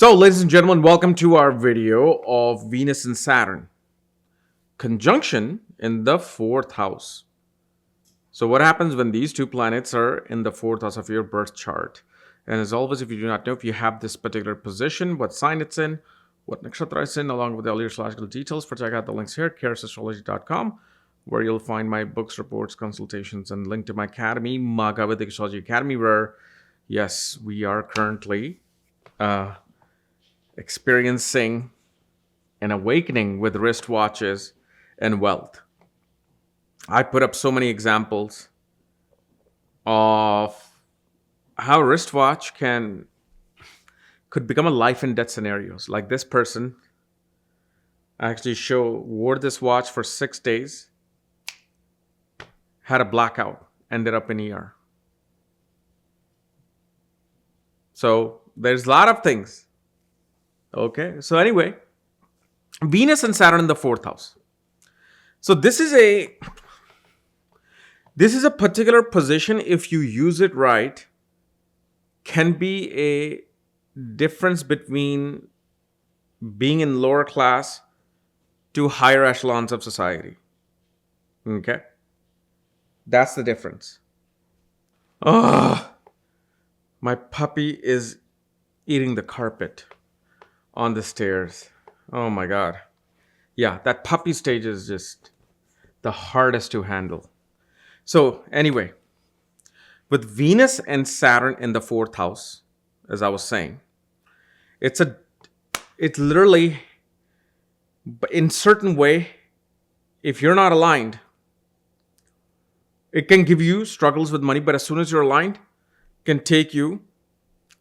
So, ladies and gentlemen, welcome to our video of Venus and Saturn conjunction in the fourth house. So, what happens when these two planets are in the fourth house of your birth chart? And as always, if you do not know if you have this particular position, what sign it's in, what nakshatra it's in, along with all your astrological details, for check out the links here, karasastrology.com, where you'll find my books, reports, consultations, and link to my academy, Magavedic Astrology Academy, where, yes, we are currently experiencing an awakening with wristwatches and wealth. I put up so many examples of how wristwatch could become a life and death scenarios. Like this person actually wore this watch for 6 days, had a blackout, ended up in ER. So there's a lot of things. Okay, so anyway, Venus and Saturn in the fourth house. So this is a particular position, if you use it right, can be a difference between being in lower class to higher echelons of society. Okay, that's the difference. Oh, my puppy is eating the carpet on the stairs. Oh my God. Yeah, that puppy stage is just the hardest to handle. So, anyway, with Venus and Saturn in the fourth house, as I was saying, it's literally, in certain way, if you're not aligned, it can give you struggles with money, but as soon as you're aligned, it can take you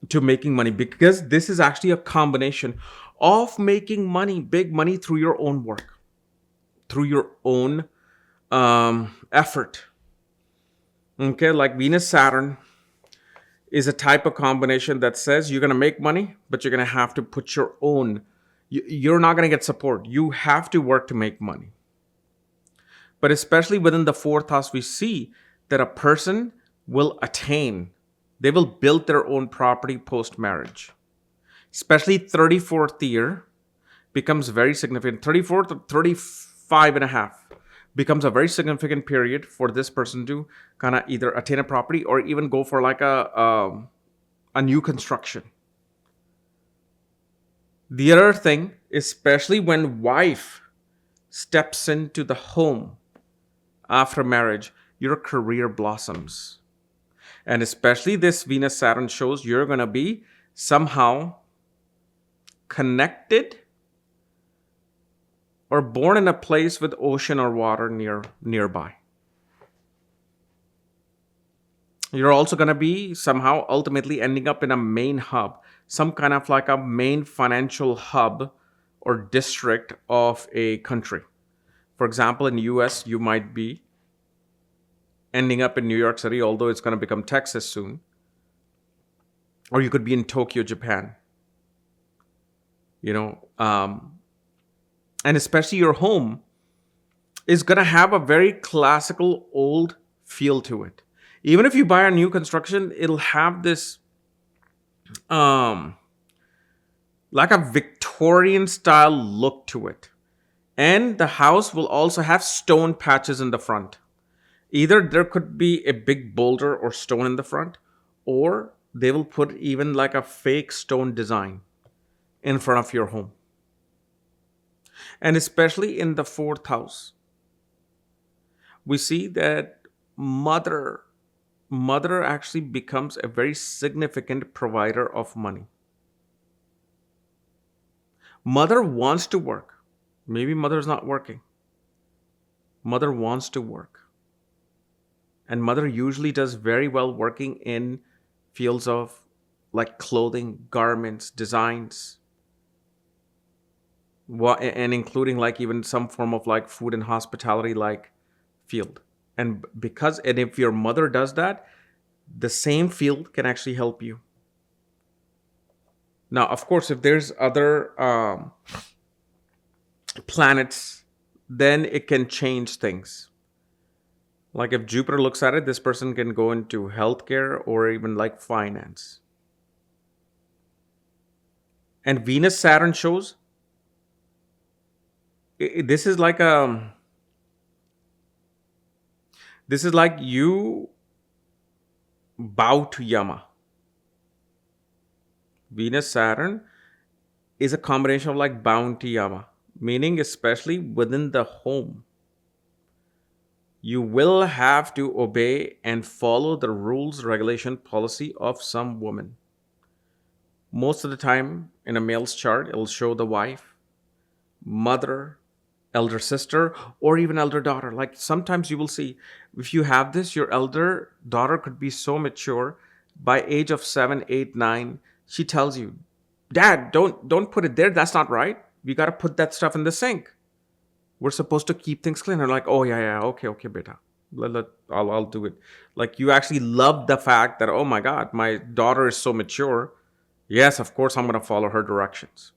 to making money, because this is actually a combination of making money, big money, through your own work, through your own effort. Okay, like Venus Saturn is a type of combination that says you're going to make money, but you're going to have to put your own, you're not going to get support. You have to work to make money. But especially within the fourth house, we see that a person will attain, they will build their own property post-marriage. Especially 34th year becomes very significant. 34th or 35 and a half becomes a very significant period for this person to kind of either attain a property or even go for like a new construction. The other thing, especially when wife steps into the home after marriage, your career blossoms. And especially this Venus Saturn shows you're going to be somehow connected or born in a place with ocean or water nearby. You're also going to be somehow ultimately ending up in a main hub, some kind of like a main financial hub or district of a country. For example, in the US, you might be ending up in New York City, although it's going to become Texas soon. Or you could be in Tokyo, Japan. And especially your home is going to have a very classical old feel to it. Even if you buy a new construction, it'll have this like a Victorian style look to it. And the house will also have stone patches in the front. Either there could be a big boulder or stone in the front, or they will put even like a fake stone design in front of your home. And especially in the fourth house, we see that mother actually becomes a very significant provider of money. Mother wants to work. Maybe mother's not working. Mother wants to work. And mother usually does very well working in fields of like clothing, garments, designs, and including like even some form of like food and hospitality like field. And if your mother does that, the same field can actually help you. Now, of course, if there's other planets, then it can change things. Like if Jupiter looks at it, this person can go into healthcare or even like finance. And Venus Saturn shows this is like you bow to Yama. Venus Saturn is a combination of like bound to Yama, meaning especially within the home. You will have to obey and follow the rules, regulation, policy of some woman. Most of the time in a male's chart, it'll show the wife, mother, elder sister, or even elder daughter. Like sometimes you will see if you have this, your elder daughter could be so mature by age of 7, 8, 9. She tells you, Dad, don't put it there. That's not right. We got to put that stuff in the sink. We're supposed to keep things clean. They're like, oh yeah, okay, beta. I'll do it. Like you actually love the fact that, oh my God, my daughter is so mature. Yes, of course I'm gonna follow her directions.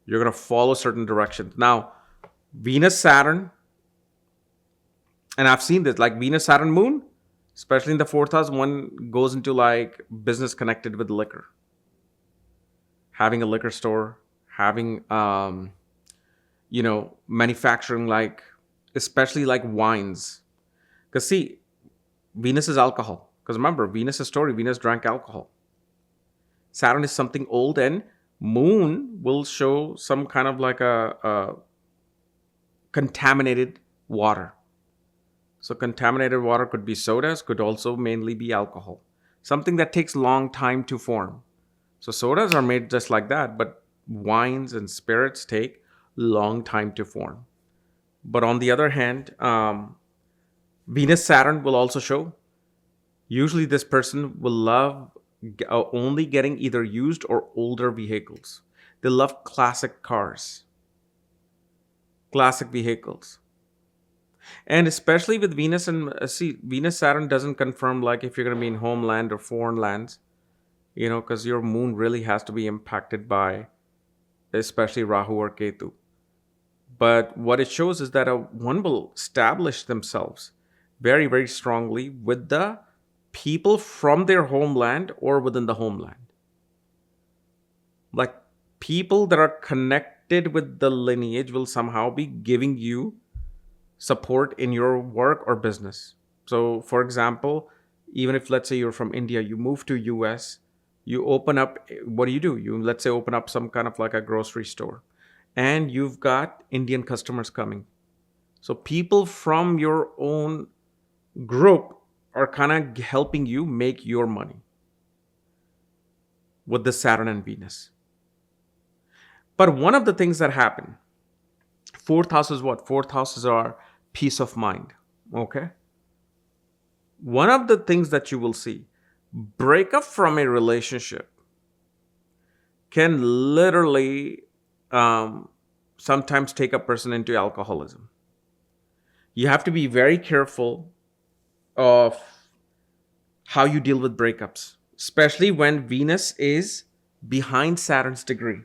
You're gonna follow certain directions. Now, Venus, Saturn, and I've seen this, like Venus, Saturn, Moon, especially in the fourth house, one goes into like business connected with liquor. Having a liquor store, having manufacturing, like especially like wines. Because see, Venus is alcohol. Because remember, Venus is story. Venus drank alcohol. Saturn is something old, and Moon will show some kind of like a contaminated water. So contaminated water could be sodas, could also mainly be alcohol. Something that takes long time to form. So sodas are made just like that, but wines and spirits take long time to form. But on the other hand, Venus Saturn will also show. Usually, this person will love only getting either used or older vehicles. They love classic cars, classic vehicles. And especially with Venus and Venus Saturn doesn't confirm like if you're going to be in homeland or foreign lands, because your moon really has to be impacted by especially Rahu or Ketu. But what it shows is that one will establish themselves very, very strongly with the people from their homeland or within the homeland. Like people that are connected with the lineage will somehow be giving you support in your work or business. So, for example, even if let's say you're from India, you move to US, you open up, what do? You let's say open up some kind of like a grocery store, and you've got Indian customers coming. So people from your own group are kind of helping you make your money with the Saturn and Venus. But one of the things that happen, fourth house is what? Fourth houses are peace of mind. Okay. One of the things that you will see, breakup from a relationship can literally sometimes take a person into alcoholism. You have to be very careful of how you deal with breakups, especially when Venus is behind Saturn's degree.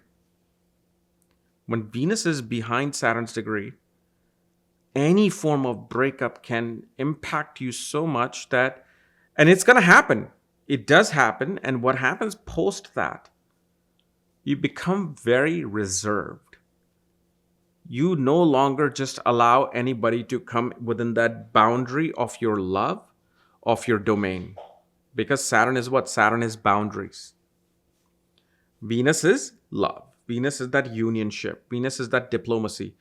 When Venus is behind Saturn's degree, any form of breakup can impact you so much that, and it's going to happen. It does happen. And what happens post that, you become very reserved. You no longer just allow anybody to come within that boundary of your love, of your domain. Because Saturn is what? Saturn is boundaries. Venus is love. Venus is that unionship. Venus is that diplomacy.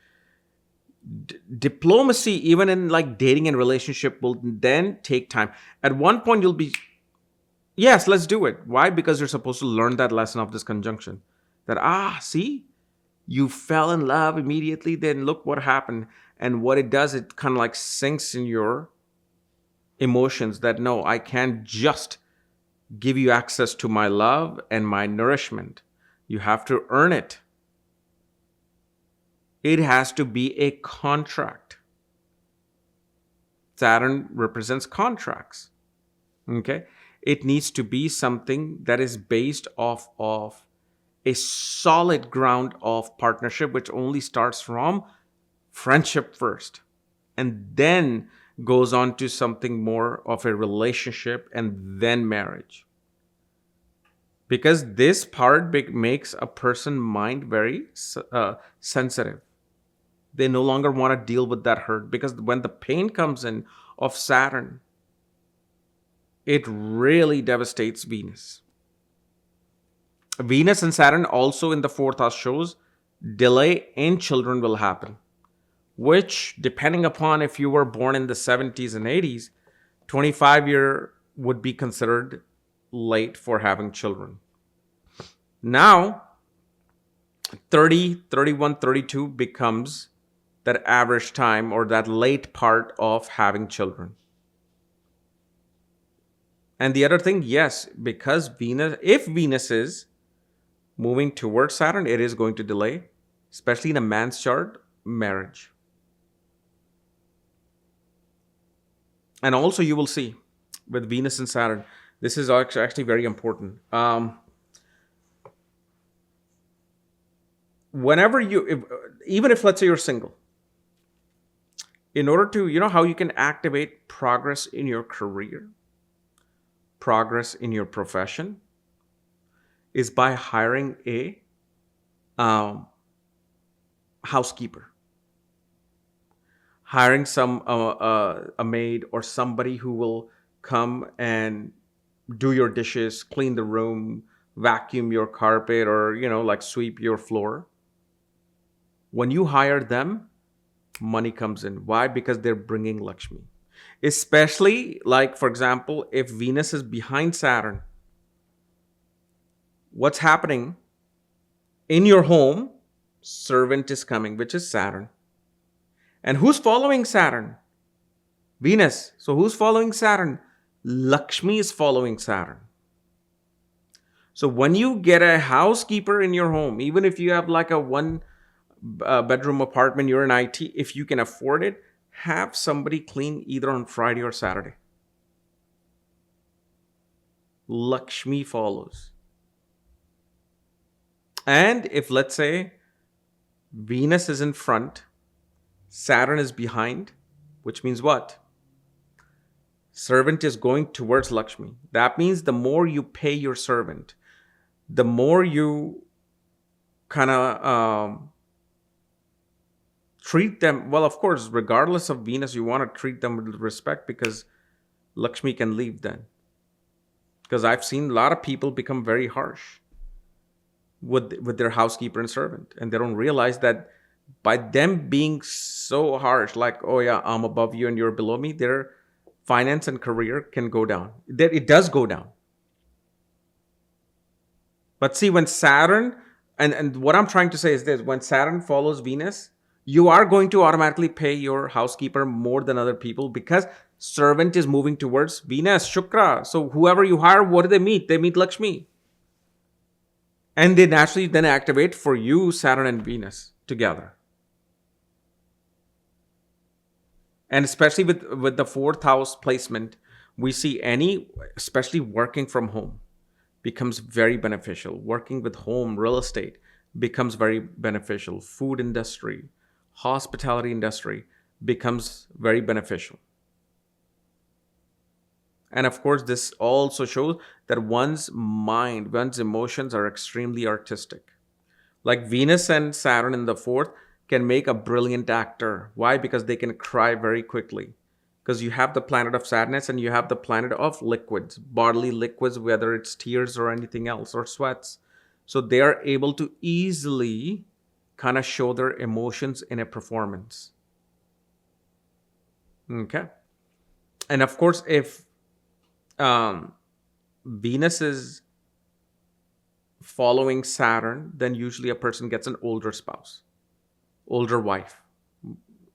Diplomacy, even in like dating and relationship, will then take time. At one point, you'll be, yes, let's do it. Why? Because you're supposed to learn that lesson of this conjunction. That, see, you fell in love immediately, then look what happened. And what it does, it kind of like sinks in your emotions that, no, I can't just give you access to my love and my nourishment. You have to earn it. It has to be a contract. Saturn represents contracts. Okay? It needs to be something that is based off of a solid ground of partnership, which only starts from friendship first and then goes on to something more of a relationship and then marriage. because this part makes a person mind very sensitive. They no longer want to deal with that hurt, because when the pain comes in of Saturn, it really devastates Venus. Venus and Saturn also in the fourth house shows delay in children will happen, which, depending upon if you were born in the 70s and 80s, 25-year would be considered late for having children. Now, 30, 31, 32 becomes that average time or that late part of having children. And the other thing, yes, because if Venus is moving towards Saturn, it is going to delay, especially in a man's chart, marriage. And also you will see with Venus and Saturn, this is actually very important. Whenever even if let's say you're single, in order to, how you can activate progress in your career, progress in your profession, is by hiring a housekeeper, hiring a maid or somebody who will come and do your dishes, clean the room, vacuum your carpet, or like sweep your floor. When you hire them, money comes in. Why? Because they're bringing Lakshmi. Especially, like, for example, if Venus is behind Saturn, what's happening in your home? Servant is coming, which is Saturn. And who's following Saturn? Venus. So who's following Saturn? Lakshmi is following Saturn. So when you get a housekeeper in your home, even if you have like a one bedroom apartment, you're in IT, if you can afford it, have somebody clean either on Friday or Saturday. Lakshmi follows. And if, let's say, Venus is in front, Saturn is behind, which means what? Servant is going towards Lakshmi. That means the more you pay your servant, the more you kind of treat them, well, of course, regardless of Venus, you want to treat them with respect, because Lakshmi can leave then. Because I've seen a lot of people become very harsh with their housekeeper and servant, and they don't realize that by them being so harsh, like, oh yeah, I'm above you and you're below me, their finance and career can go down. It does go down. But see, when Saturn, and what I'm trying to say is this, when Saturn follows Venus, you are going to automatically pay your housekeeper more than other people, because servant is moving towards Venus, Shukra. So whoever you hire, what do they meet? They meet Lakshmi. And they naturally then activate for you Saturn and Venus together. And especially with the fourth house placement, we see especially working from home becomes very beneficial. Working with home, real estate becomes very beneficial. Food industry, hospitality industry becomes very beneficial. And of course, this also shows that one's mind, one's emotions are extremely artistic. Like Venus and Saturn in the fourth can make a brilliant actor. Why? Because they can cry very quickly. Because you have the planet of sadness and you have the planet of liquids, bodily liquids, whether it's tears or anything else, or sweats. So they are able to easily kind of show their emotions in a performance. Okay. And of course, if Venus is following Saturn, then usually a person gets an older spouse, older wife,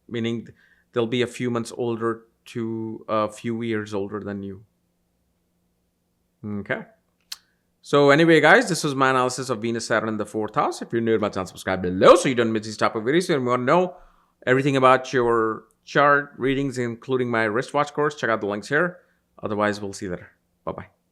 meaning they'll be a few months older to a few years older than you. Okay. So anyway, guys, this was my analysis of Venus, Saturn in the fourth house. If you're new to my channel, subscribe below so you don't miss these type of videos. If you want to know everything about your chart readings, including my wristwatch course, check out the links here. Otherwise, we'll see you later. Bye-bye.